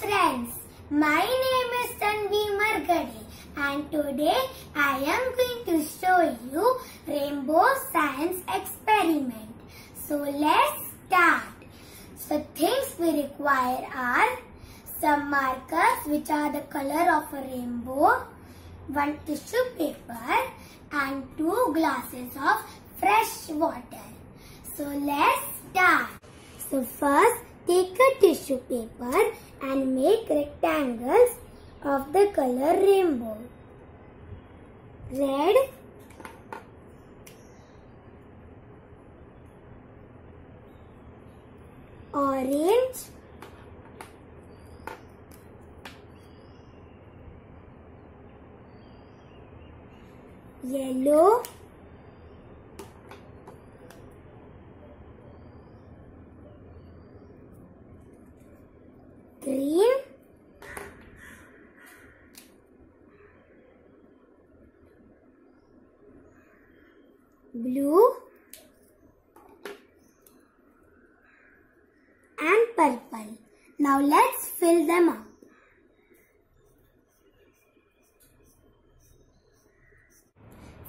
friends, my name is Tanvi Margade and today I am going to show you rainbow science experiment. So let's start. So things we require are some markers which are the color of a rainbow, one tissue paper and 2 glasses of fresh water. So let's start. So first take a tissue paper and make rectangles of the color rainbow. Red, orange, yellow, green, blue and purple. Now let's fill them up.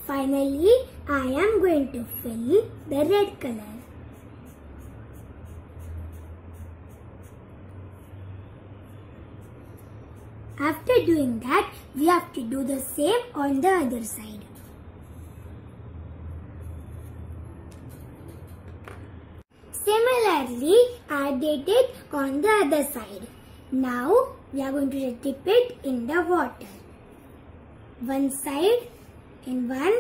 Finally, I am going to fill the red color. After doing that, we have to do the same on the other side. Similarly, I did it on the other side. Now, we are going to dip it in the water. One side in one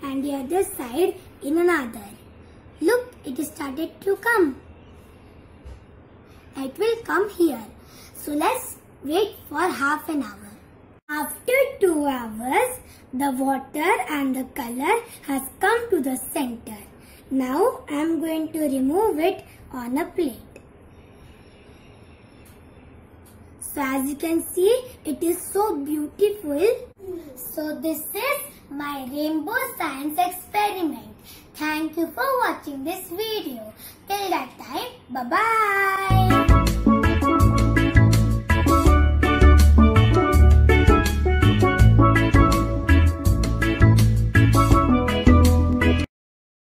and the other side in another. Look, it started to come. It will come here. So let's wait for half an hour. After 2 hours, the water and the color has come to the center. Now I am going to remove it on a plate. So as you can see, it is so beautiful. So this is my rainbow science experiment. Thank you for watching this video. Till that time, bye-bye.